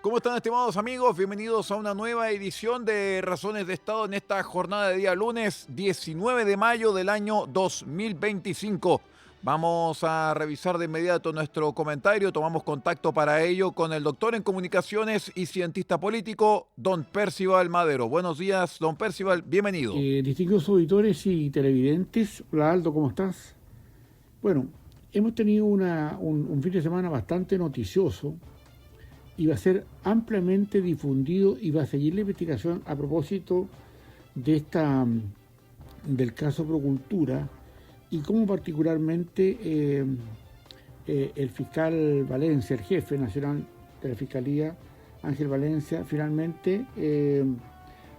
¿Cómo están, estimados amigos? Bienvenidos a una nueva edición de Razones de Estado en esta jornada de día lunes 19 de mayo del año 2025. Vamos a revisar de inmediato nuestro comentario. Tomamos contacto para ello con el doctor en comunicaciones y cientista político, don Percival Madero. Buenos días, don Percival, bienvenido. Distinguidos auditores y televidentes, hola Aldo, ¿cómo estás? Bueno, hemos tenido un fin de semana bastante noticioso y va a ser ampliamente difundido y va a seguir la investigación a propósito de del caso Procultura y cómo particularmente el fiscal Valencia, el jefe nacional de la Fiscalía, Ángel Valencia, finalmente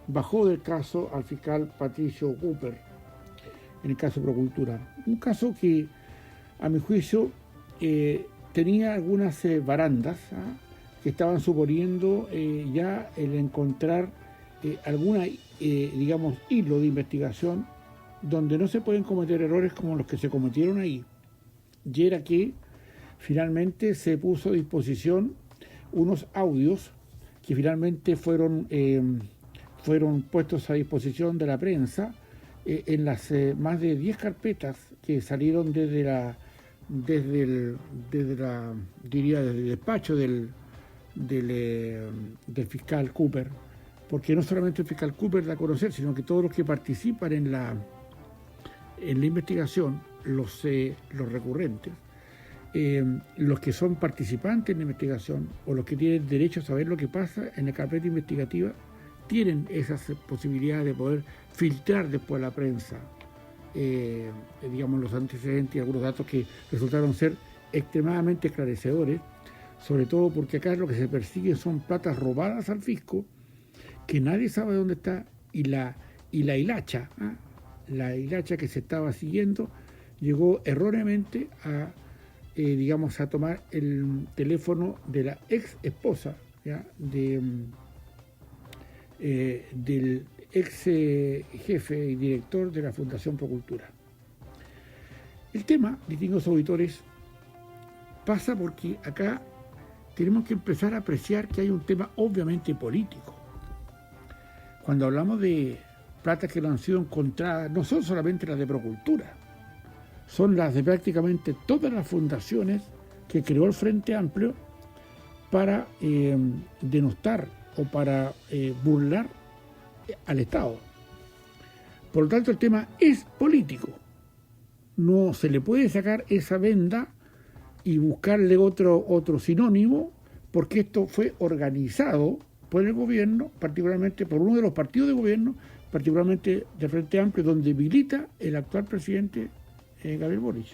bajó del caso al fiscal Patricio Cooper en el caso Procultura. Un caso que, a mi juicio, tenía algunas barandas que estaban suponiendo ya el encontrar alguna, digamos, hilo de investigación donde no se pueden cometer errores como los que se cometieron ahí. Y era que finalmente se puso a disposición unos audios que finalmente fueron puestos a disposición de la prensa en las más de 10 carpetas que salieron desde el despacho del fiscal Cooper, porque no solamente el fiscal Cooper da a conocer, sino que todos los que participan en la investigación, los recurrentes, los que son participantes en la investigación o los que tienen derecho a saber lo que pasa en la carpeta investigativa, tienen esas posibilidades de poder filtrar después a la prensa, digamos, los antecedentes y algunos datos que resultaron ser extremadamente esclarecedores, sobre todo porque acá lo que se persigue son platas robadas al fisco, que nadie sabe dónde está, y la hilacha, la hilacha que se estaba siguiendo, llegó erróneamente digamos, a tomar el teléfono de la ex esposa, del ex jefe y director de la Fundación Procultura. El tema, distinguidos auditores, pasa porque acá tenemos que empezar a apreciar que hay un tema obviamente político. Cuando hablamos de platas que no han sido encontradas, no son solamente las de Procultura, son las de prácticamente todas las fundaciones que creó el Frente Amplio para denostar o para burlar al Estado. Por lo tanto, el tema es político. No se le puede sacar esa venda y buscarle otro sinónimo, porque esto fue organizado por el gobierno, particularmente por uno de los partidos de gobierno, particularmente del Frente Amplio, donde milita el actual presidente Gabriel Boric.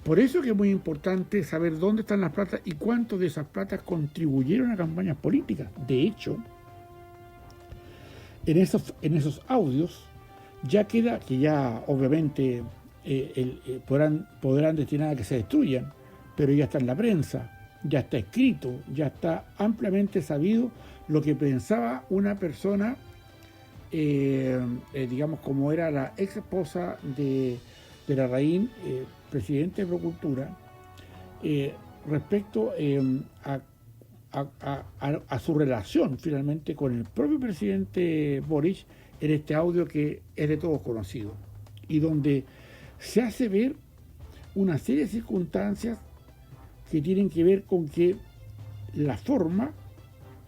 Por eso que es muy importante saber dónde están las platas y cuánto de esas platas contribuyeron a campañas políticas. De hecho, en esos audios ya queda, que ya obviamente podrán destinar a que se destruyan, pero ya está en la prensa, ya está escrito, ya está ampliamente sabido lo que pensaba una persona, digamos, como era la ex esposa de Larraín, presidente de Procultura, respecto a su relación finalmente con el propio presidente Boric en este audio que es de todos conocido y donde se hace ver una serie de circunstancias que tienen que ver con que la forma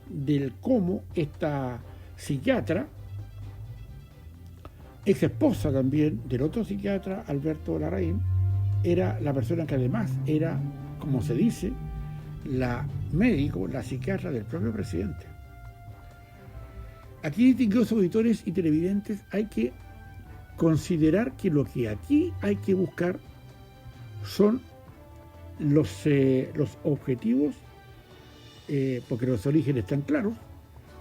del cómo esta psiquiatra, ex esposa también del otro psiquiatra, Alberto Larraín, era la persona que además era, como se dice, la médico, la psiquiatra del propio presidente. Aquí, distinguidos auditores y televidentes, hay que considerar que lo que aquí hay que buscar son los objetivos, porque los orígenes están claros,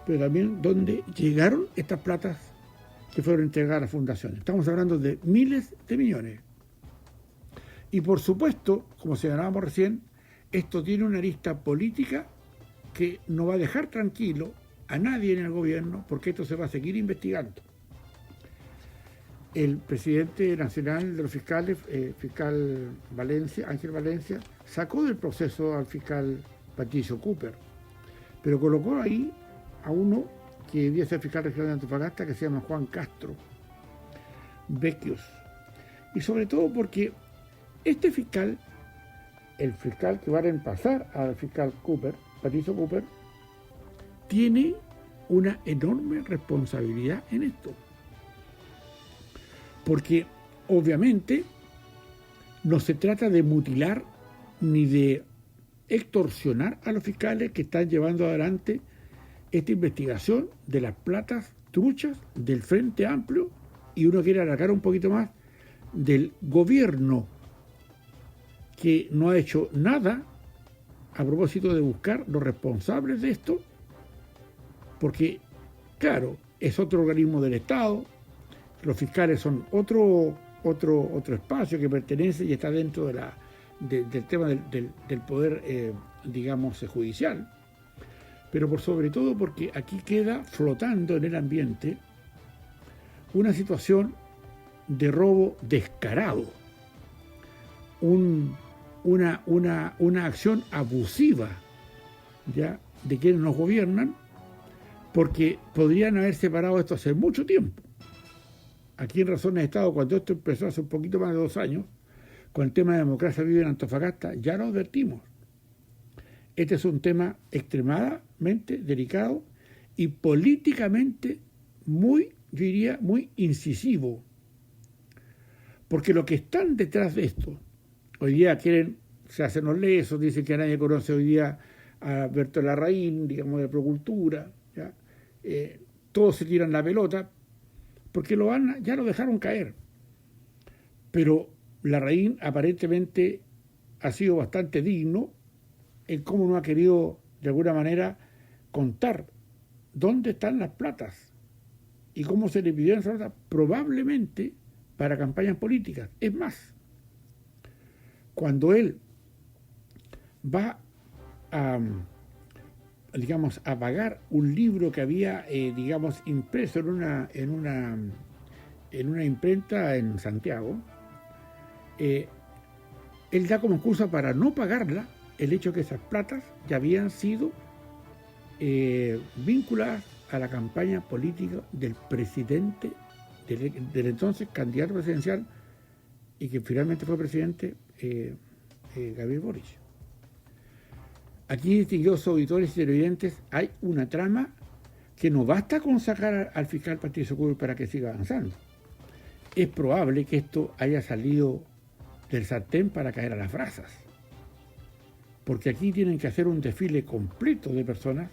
pero también dónde llegaron estas platas que fueron entregadas a la fundación. Estamos hablando de miles de millones. Y por supuesto, como señalábamos recién, esto tiene una arista política que no va a dejar tranquilo a nadie en el gobierno, porque esto se va a seguir investigando. El presidente nacional de los fiscales, fiscal Valencia, Ángel Valencia, sacó del proceso al fiscal Patricio Cooper, pero colocó ahí a uno que debía ser fiscal regional de Antofagasta, que se llama Juan Castro Vecchios. Y sobre todo porque este fiscal, el fiscal que va a reemplazar al fiscal Cooper, Patricio Cooper, tiene una enorme responsabilidad en esto. Porque obviamente no se trata de mutilar ni de extorsionar a los fiscales que están llevando adelante esta investigación de las platas truchas del Frente Amplio, y uno quiere alargar un poquito más del gobierno, que no ha hecho nada a propósito de buscar los responsables de esto, porque, claro, es otro organismo del Estado, los fiscales son otro espacio que pertenece y está dentro del tema del poder, digamos, judicial, pero por sobre todo porque aquí queda flotando en el ambiente una situación de robo descarado, una acción abusiva, ¿ya?, de quienes nos gobiernan, porque podrían haber separado esto hace mucho tiempo. Aquí en Razones de Estado, cuando esto empezó hace un poquito más de 2 años, con el tema de democracia viva en Antofagasta, ya lo advertimos. Este es un tema extremadamente delicado y políticamente muy, yo diría, muy incisivo. Porque lo que están detrás de esto, hoy día se hacen los lesos, dicen que nadie conoce hoy día a Alberto Larraín, digamos, de Procultura, ¿ya? Todos se tiran la pelota, porque ya lo dejaron caer. Pero Larraín aparentemente ha sido bastante digno en cómo no ha querido, de alguna manera, contar dónde están las platas y cómo se le pidieron esas platas, probablemente para campañas políticas. Es más, cuando él va a, digamos, a pagar un libro que había, digamos, impreso en una imprenta en Santiago, él da como excusa para no pagarla el hecho que esas platas ya habían sido vinculadas a la campaña política del presidente, del entonces candidato presidencial, y que finalmente fue presidente, Gabriel Boric. Aquí, distinguidos auditores y televidentes, hay una trama que no basta con sacar al fiscal Patricio Cooper para que siga avanzando. Es probable que esto haya salido del sartén para caer a las brasas, porque aquí tienen que hacer un desfile completo de personas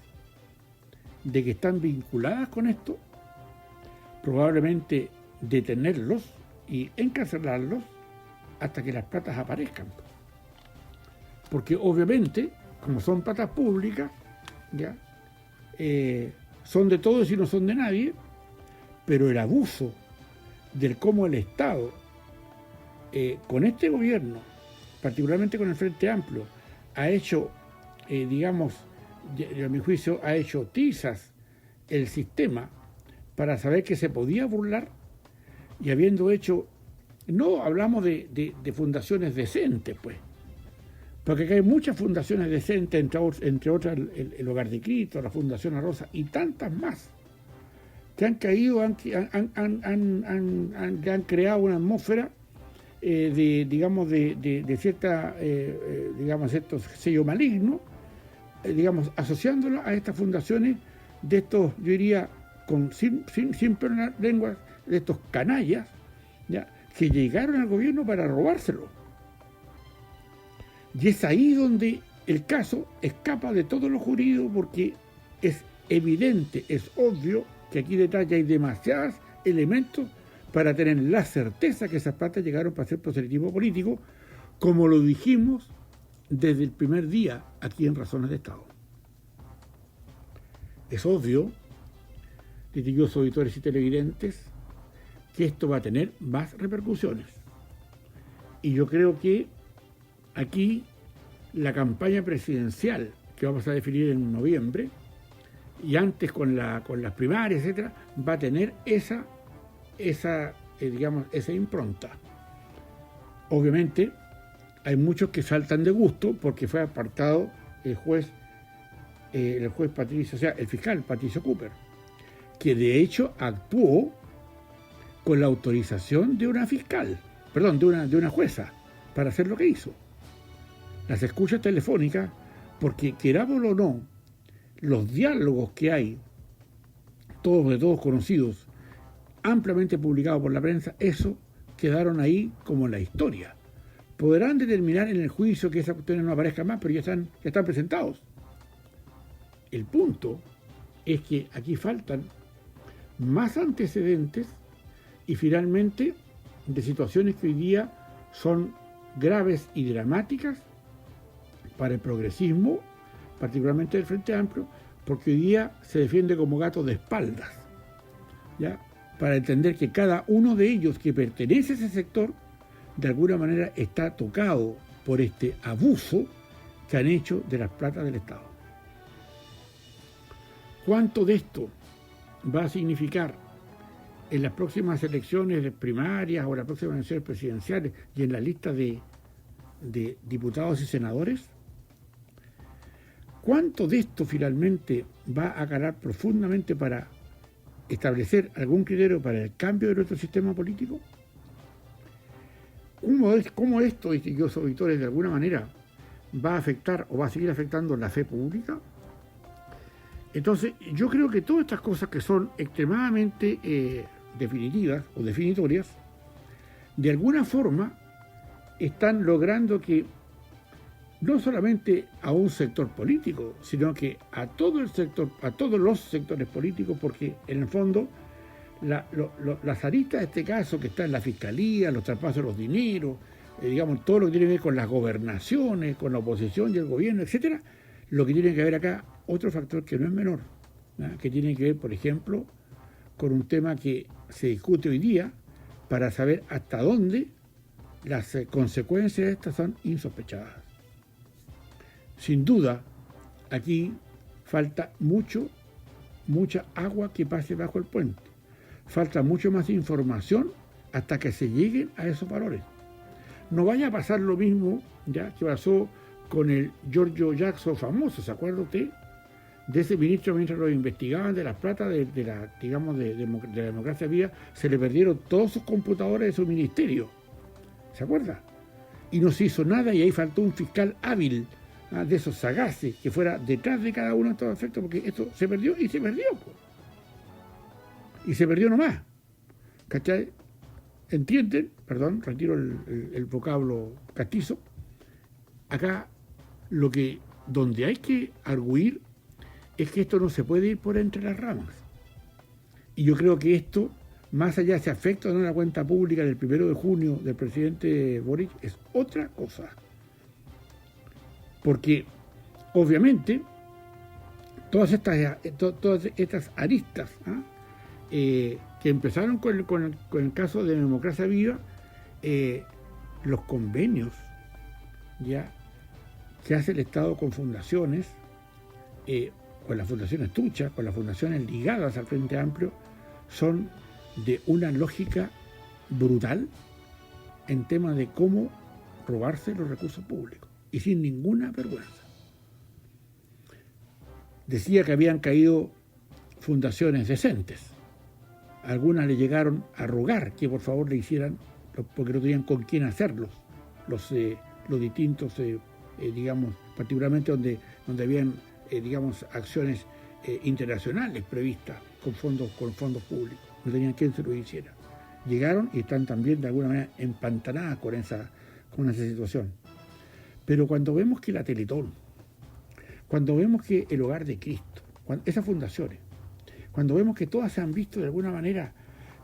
de que están vinculadas con esto, probablemente detenerlos y encarcelarlos hasta que las platas aparezcan. Porque obviamente, como son platas públicas, ¿ya?, son de todos y no son de nadie, pero el abuso del cómo el Estado, con este gobierno, particularmente con el Frente Amplio, ha hecho, digamos, a mi juicio, ha hecho tizas el sistema para saber que se podía burlar, y habiendo hecho, no hablamos de fundaciones decentes, pues, porque acá hay muchas fundaciones decentes, entre otras el Hogar de Cristo, la Fundación La Rosa y tantas más, que han caído, han creado una atmósfera de cierta, digamos, cierto sello maligno, digamos, asociándola a estas fundaciones de estos, yo diría, sin perder lenguas, de estos canallas, ¿ya?, que llegaron al gobierno para robárselo. Y es ahí donde el caso escapa de todo lo jurídico, porque es evidente, es obvio que aquí detrás ya hay demasiados elementos para tener la certeza que esas platas llegaron para hacer proselitismo político, como lo dijimos desde el primer día aquí en Razones de Estado. Es obvio, distinguidos auditores y televidentes, que esto va a tener más repercusiones. Y yo creo que aquí la campaña presidencial que vamos a definir en noviembre, y antes con las primarias, etcétera, va a tener esa impronta. Obviamente hay muchos que saltan de gusto porque fue apartado el juez el juez Patricio, o sea, el fiscal Patricio Cooper, que de hecho actuó con la autorización de una fiscal, perdón, de una jueza, para hacer lo que hizo. Las escuchas telefónicas, porque querámoslo o no, los diálogos que hay, todos de todos conocidos, ampliamente publicados por la prensa, eso quedaron ahí como en la historia. Podrán determinar en el juicio que esas cuestiones no aparezcan más, pero ya están presentados. El punto es que aquí faltan más antecedentes y finalmente de situaciones que hoy día son graves y dramáticas para el progresismo, particularmente del Frente Amplio, porque hoy día se defiende como gato de espaldas, ¿ya? Para entender que cada uno de ellos que pertenece a ese sector, de alguna manera está tocado por este abuso que han hecho de las platas del Estado. ¿Cuánto de esto va a significar en las próximas elecciones primarias o las próximas elecciones presidenciales y en la lista de diputados y senadores? ¿Cuánto de esto finalmente va a calar profundamente para establecer algún criterio para el cambio de nuestro sistema político? ¿Cómo esto, distinguidos auditores, de alguna manera va a afectar o va a seguir afectando la fe pública? Entonces, yo creo que todas estas cosas que son extremadamente definitivas o definitorias, de alguna forma están logrando que no solamente a un sector político, sino que a todo el sector, a todos los sectores políticos, porque en el fondo las aristas de este caso que está en la fiscalía, los traspasos de los dineros, digamos, todo lo que tiene que ver con las gobernaciones, con la oposición y el gobierno, etcétera, lo que tiene que ver acá, otro factor que no es menor, ¿no? Que tiene que ver, por ejemplo, con un tema que se discute hoy día para saber hasta dónde las consecuencias de estas son insospechadas. Sin duda, aquí falta mucha agua que pase bajo el puente. Falta mucho más información hasta que se lleguen a esos valores. No vaya a pasar lo mismo ya que pasó con el Giorgio Jackson famoso, ¿se acuerda usted? De ese ministro mientras lo investigaban de las platas de la democracia viva, se le perdieron todos sus computadores de su ministerio. ¿Se acuerda? Y no se hizo nada y ahí faltó un fiscal hábil, de esos sagaces, que fuera detrás de cada uno de estos efectos, porque esto se perdió y se perdió. Y se perdió nomás. ¿Cachai? ¿Entienden? Perdón, retiro el vocablo castizo. Acá donde hay que arguir es que esto no se puede ir por entre las ramas. Y yo creo que esto, más allá de ese afecto de la cuenta pública del 1 de junio del presidente Boric, es otra cosa. Porque, obviamente, todas estas aristas que empezaron con el caso de Democracia Viva, los convenios ya que hace el Estado con fundaciones, con las fundaciones truchas, con las fundaciones ligadas al Frente Amplio, son de una lógica brutal en temas de cómo robarse los recursos públicos y sin ninguna vergüenza. Decía que habían caído fundaciones decentes. Algunas le llegaron a rogar que por favor le hicieran, porque no tenían con quién hacerlos, los distintos, digamos, particularmente donde habían, digamos, acciones internacionales previstas con fondos públicos. No tenían quien se lo hiciera. Llegaron y están también de alguna manera empantanadas con esa situación. Pero cuando vemos que la Teletón, cuando vemos que el Hogar de Cristo, esas fundaciones, cuando vemos que todas se han visto de alguna manera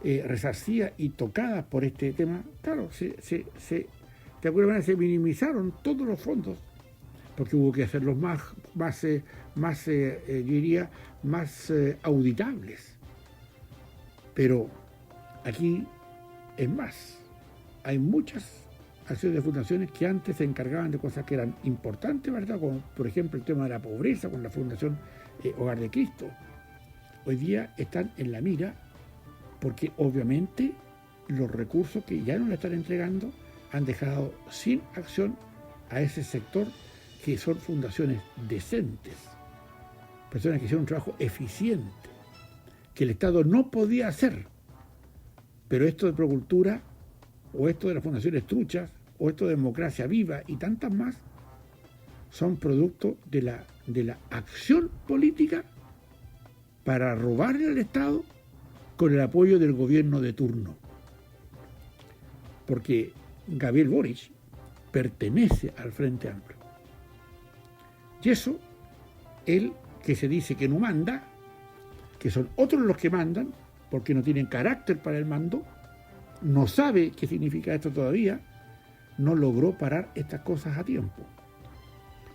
resarcidas y tocadas por este tema, claro, de alguna manera se minimizaron todos los fondos, porque hubo que hacerlos más auditables. Pero aquí es más, hay muchas acciones de fundaciones que antes se encargaban de cosas que eran importantes, ¿verdad? Como por ejemplo el tema de la pobreza con la Fundación Hogar de Cristo. Hoy día están en la mira porque obviamente los recursos que ya no le están entregando han dejado sin acción a ese sector que son fundaciones decentes, personas que hicieron un trabajo eficiente, que el Estado no podía hacer. Pero esto de Procultura, o esto de las fundaciones truchas, o esto de Democracia Viva y tantas más, son producto de la acción política para robarle al Estado con el apoyo del gobierno de turno. Porque Gabriel Boric pertenece al Frente Amplio. Y eso, él que se dice que no manda, que son otros los que mandan, porque no tienen carácter para el mando, no sabe qué significa esto todavía, no logró parar estas cosas a tiempo.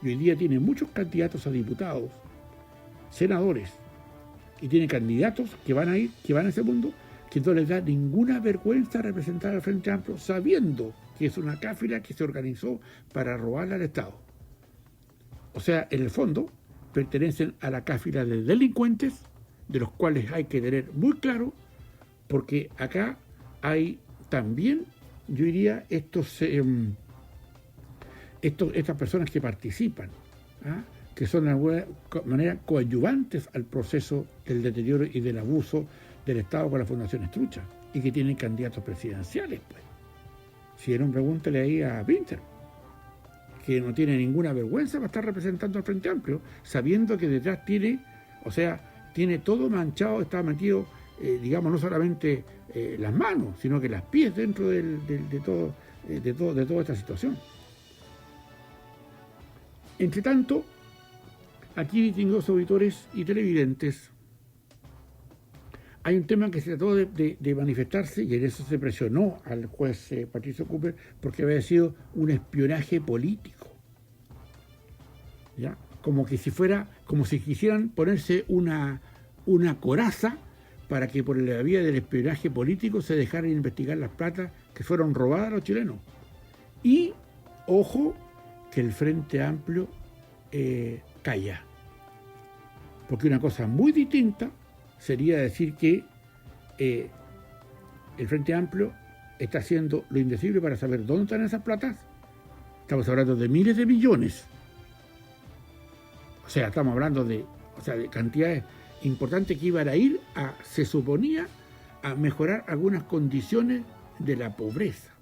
Y hoy día tiene muchos candidatos a diputados, senadores, y tiene candidatos que van a ir, que van a ese mundo, que no les da ninguna vergüenza representar al Frente Amplio, sabiendo que es una cáfila que se organizó para robarle al Estado. O sea, en el fondo, pertenecen a la cáfila de delincuentes, de los cuales hay que tener muy claro, porque acá hay también, yo diría, estas personas que participan, ¿ah? Que son de alguna manera coadyuvantes al proceso del deterioro y del abuso del Estado con las fundaciones truchas, y que tienen candidatos presidenciales, pues. Si no, pregúntele ahí a Winter, que no tiene ninguna vergüenza para estar representando al Frente Amplio, sabiendo que detrás tiene, o sea, tiene todo manchado, está metido, digamos, no solamente las manos, sino que las pies dentro de toda esta situación. Entre tanto, aquí, distinguidos auditores y televidentes, hay un tema que se trató de manifestarse, y en eso se presionó al juez Patricio Cooper, porque había sido un espionaje político. ¿Ya? Como si quisieran ponerse una coraza para que por la vía del espionaje político se dejaran investigar las platas que fueron robadas a los chilenos. Y, ojo, que el Frente Amplio calla. Porque una cosa muy distinta sería decir que el Frente Amplio está haciendo lo indecible para saber dónde están esas platas. Estamos hablando de miles de millones. O sea, estamos hablando de cantidades importantes que iban a ir se suponía, a mejorar algunas condiciones de la pobreza.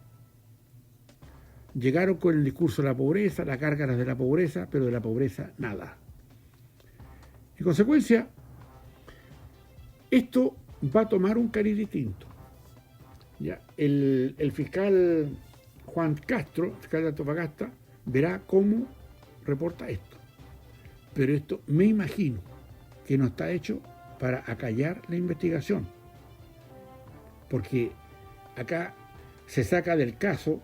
Llegaron con el discurso de la pobreza, las gárgaras de la pobreza, pero de la pobreza nada. En consecuencia, esto va a tomar un cariz distinto. ¿Ya? El fiscal Juan Castro, fiscal de Antofagasta, verá cómo reporta esto. Pero esto me imagino que no está hecho para acallar la investigación. Porque acá se saca del caso,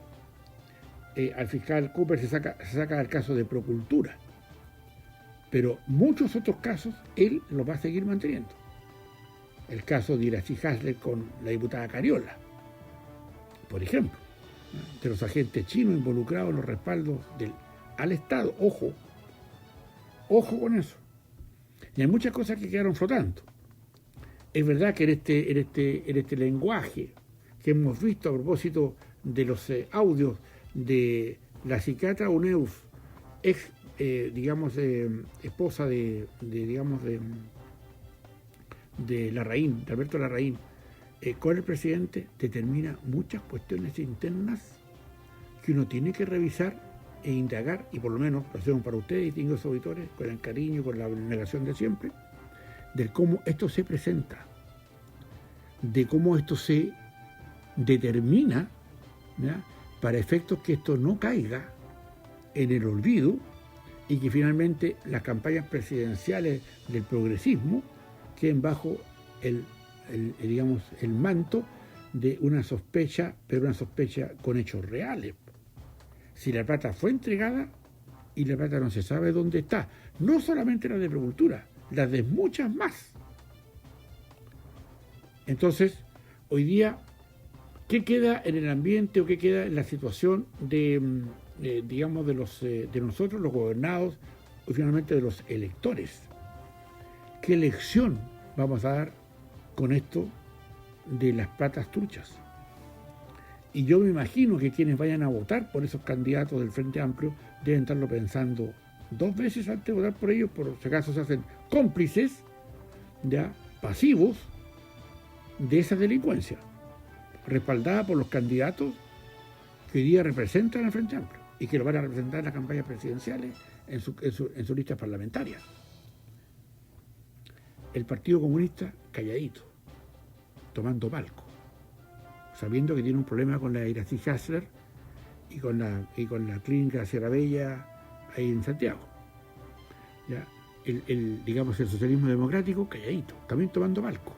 al fiscal Cooper se saca del caso de Procultura. Pero muchos otros casos él los va a seguir manteniendo. El caso de Iracy Hasler con la diputada Cariola, por ejemplo, de los agentes chinos involucrados en los respaldos al Estado. Ojo con eso. Y hay muchas cosas que quedaron flotando. Es verdad que en este lenguaje que hemos visto a propósito de los audios de la psiquiatra Uneus, esposa de Larraín, de Alberto Larraín, con el presidente, determina muchas cuestiones internas que uno tiene que revisar e indagar, y por lo menos lo hacemos para ustedes, distinguidos auditores, con el cariño, con la abnegación de siempre, de cómo esto se presenta, de cómo esto se determina, ¿ya?, para efectos que esto no caiga en el olvido y que finalmente las campañas presidenciales del progresismo queden bajo el manto de una sospecha, pero una sospecha con hechos reales. Si la plata fue entregada y la plata no se sabe dónde está, no solamente la de Agricultura, las de muchas más. Entonces, hoy día, ¿qué queda en el ambiente o qué queda en la situación de nosotros, los gobernados, y finalmente de los electores? ¿Qué lección vamos a dar con esto de las platas truchas? Y yo me imagino que quienes vayan a votar por esos candidatos del Frente Amplio deben estarlo pensando 2 veces antes de votar por ellos, por si acaso se hacen cómplices, ya pasivos de esa delincuencia, respaldada por los candidatos que hoy día representan al Frente Amplio y que lo van a representar en las campañas presidenciales en sus listas parlamentarias. El Partido Comunista calladito, tomando palco, sabiendo que tiene un problema con la Iracy Hassler y con la clínica Sierra Bella ahí en Santiago. ¿Ya? Digamos, el socialismo democrático calladito, también tomando palco.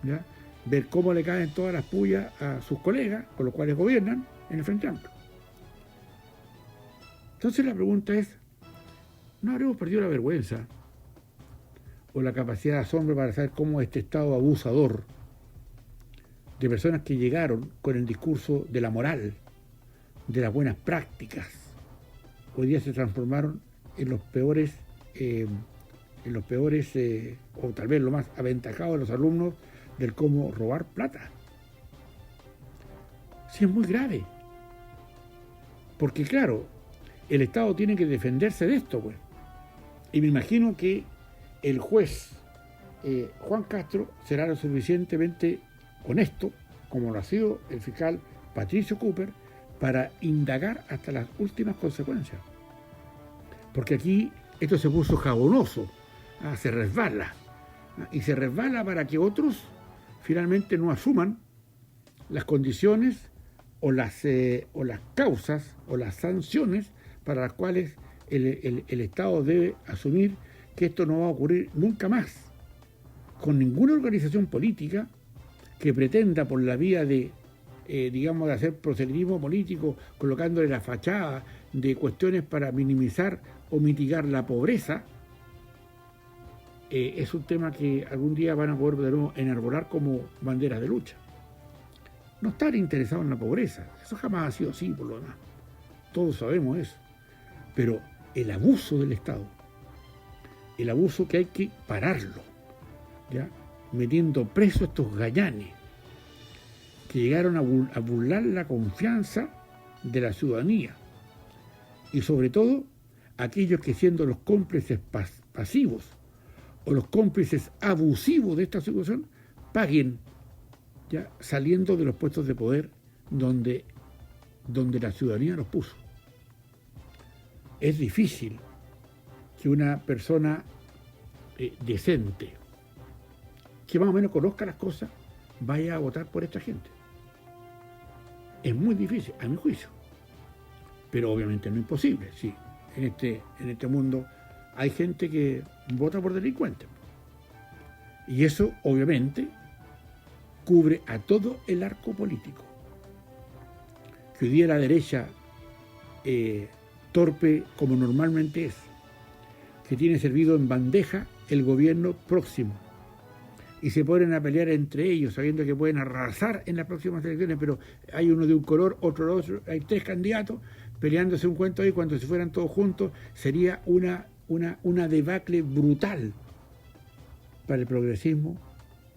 ¿Ya? Ver cómo le caen todas las pullas a sus colegas, con los cuales gobiernan en el Frente Amplio. Entonces la pregunta es, ¿no habremos perdido la vergüenza o la capacidad de asombro para saber cómo este Estado abusador de personas que llegaron con el discurso de la moral, de las buenas prácticas, hoy día se transformaron en los peores, o tal vez lo más aventajado de los alumnos del cómo robar plata? Sí, es muy grave. Porque claro, el Estado tiene que defenderse de esto, pues. Y me imagino que el juez Juan Castro será lo suficientemente honesto, como lo ha sido el fiscal Patricio Cooper, para indagar hasta las últimas consecuencias. Porque aquí esto se puso jabonoso, se resbala. Y se resbala para que otros finalmente no asuman las condiciones o las causas o las sanciones para las cuales el Estado debe asumir que esto no va a ocurrir nunca más con ninguna organización política que pretenda por la vía de, digamos, de hacer proselitismo político, colocándole la fachada de cuestiones para minimizar o mitigar la pobreza. Es un tema que algún día van a poder de nuevo enarbolar como banderas de lucha. No estar interesado en la pobreza, eso jamás ha sido así, por lo demás. Todos sabemos eso. Pero el abuso del Estado, el abuso que hay que pararlo, ¿ya? Metiendo preso a estos gallanes que llegaron a burlar la confianza de la ciudadanía. Y sobre todo, aquellos que siendo los cómplices pasivos o los cómplices abusivos de esta situación, paguen, ya saliendo de los puestos de poder donde la ciudadanía los puso. Es difícil que una persona decente, que más o menos conozca las cosas, vaya a votar por esta gente. Es muy difícil, a mi juicio. Pero obviamente no es imposible, sí. En este mundo hay gente que vota por delincuentes. Y eso, obviamente, cubre a todo el arco político. Que hoy día la derecha, torpe como normalmente es, que tiene servido en bandeja el gobierno próximo. Y se ponen a pelear entre ellos, sabiendo que pueden arrasar en las próximas elecciones, pero hay uno de un color, otro de otro, hay 3 candidatos peleándose un cuento ahí, cuando se fueran todos juntos, sería una debacle brutal para el progresismo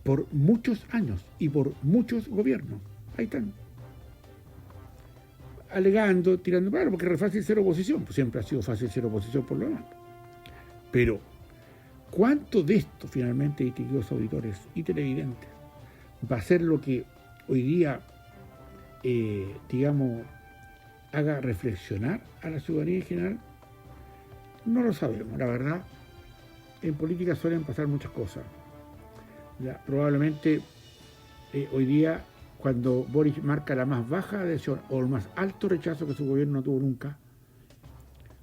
por muchos años y por muchos gobiernos. Ahí están. Alegando, tirando, claro, porque es fácil ser oposición, pues siempre ha sido fácil ser oposición por lo demás. Pero, ¿cuánto de esto finalmente, distinguidos auditores y televidentes, va a ser lo que hoy día, digamos, haga reflexionar a la ciudadanía en general? No lo sabemos, la verdad. En política suelen pasar muchas cosas. Ya, probablemente hoy día, cuando Boric marca la más baja adhesión o el más alto rechazo que su gobierno no tuvo nunca,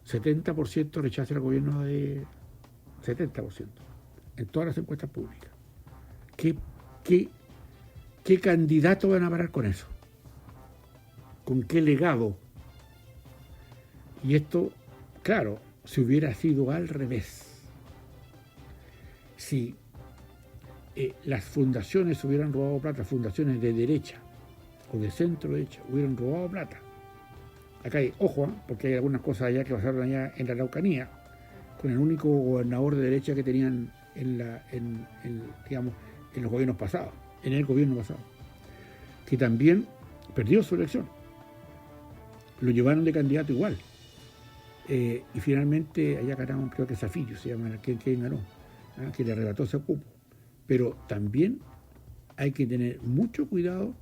70% rechaza el gobierno de 70% en todas las encuestas públicas. ¿Qué candidato van a parar con eso? ¿Con qué legado? Y esto, claro, si hubiera sido al revés, si las fundaciones hubieran robado plata, fundaciones de derecha o de centro derecha hubieran robado plata. Acá hay, ojo, porque hay algunas cosas allá que pasaron allá en la Araucanía, con el único gobernador de derecha que tenían digamos, en los gobiernos pasados, en el gobierno pasado, que también perdió su elección. Lo llevaron de candidato igual. Y finalmente allá ganaron, creo que Zafiro, se llama quien ganó, que le arrebató ese cupo. Pero también hay que tener mucho cuidado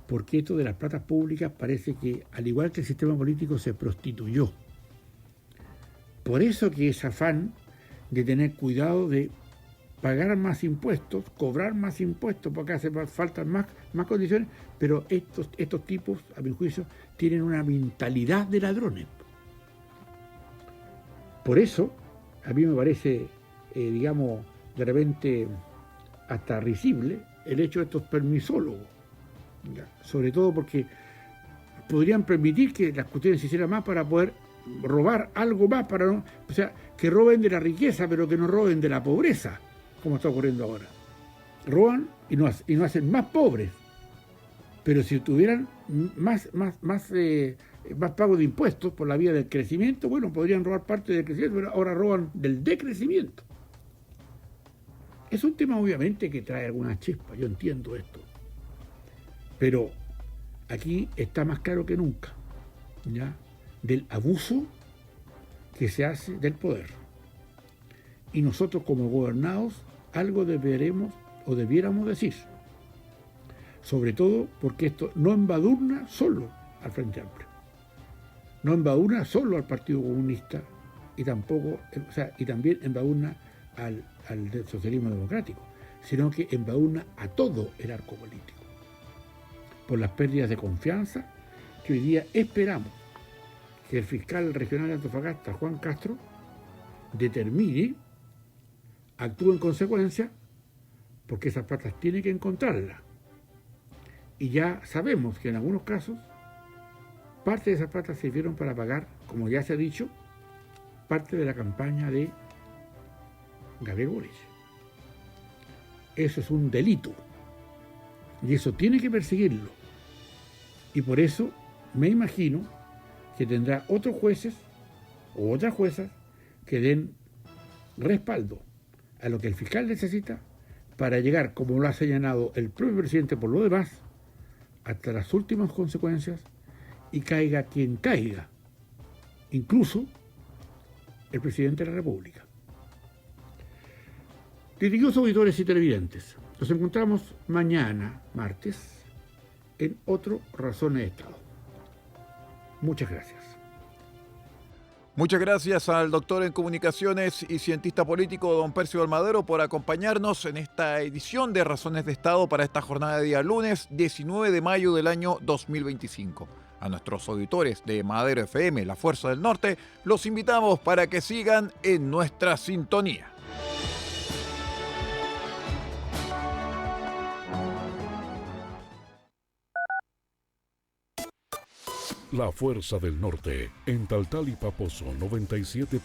porque esto de las platas públicas parece que, al igual que el sistema político, se prostituyó. Por eso que ese afán de tener cuidado de pagar más impuestos, cobrar más impuestos, porque hace falta más condiciones, pero estos tipos, a mi juicio, tienen una mentalidad de ladrones. Por eso, a mí me parece, digamos, de repente hasta risible el hecho de estos permisólogos, ¿ya? Sobre todo porque podrían permitir que las cuestiones se hicieran más para poder robar algo más, para no, o sea, que roben de la riqueza, pero que no roben de la pobreza, como está ocurriendo ahora. Roban y no hacen más pobres, pero si tuvieran más pago de impuestos por la vía del crecimiento, bueno, podrían robar parte del crecimiento, pero ahora roban del decrecimiento. Es un tema obviamente que trae alguna chispa, yo entiendo esto, pero aquí está más claro que nunca, ¿ya?, del abuso que se hace del poder. Y nosotros como gobernados algo debiéramos decir, sobre todo porque esto no embadurna solo al Frente Amplio, no embadurna solo al Partido Comunista y tampoco, y también embadurna al socialismo democrático, sino que embadurna a todo el arco político, por las pérdidas de confianza que hoy día esperamos que el fiscal regional de Antofagasta, Juan Castro, determine, actúe en consecuencia, porque esas platas tiene que encontrarlas. Y ya sabemos que en algunos casos parte de esas platas sirvieron para pagar, como ya se ha dicho, parte de la campaña de Gabriel Boric. Eso es un delito y eso tiene que perseguirlo. Y por eso me imagino que tendrá otros jueces o otras juezas que den respaldo a lo que el fiscal necesita para llegar, como lo ha señalado el propio presidente por lo demás, hasta las últimas consecuencias y caiga quien caiga, incluso el presidente de la República. Distinguidos auditores y televidentes, nos encontramos mañana, martes, en otro Razones de Estado. Muchas gracias. Muchas gracias al doctor en comunicaciones y cientista político don Percio Almadero por acompañarnos en esta edición de Razones de Estado para esta jornada de día lunes 19 de mayo del año 2025. A nuestros auditores de Madero FM, La Fuerza del Norte, los invitamos para que sigan en nuestra sintonía. La Fuerza del Norte, en Taltal y Paposo 97.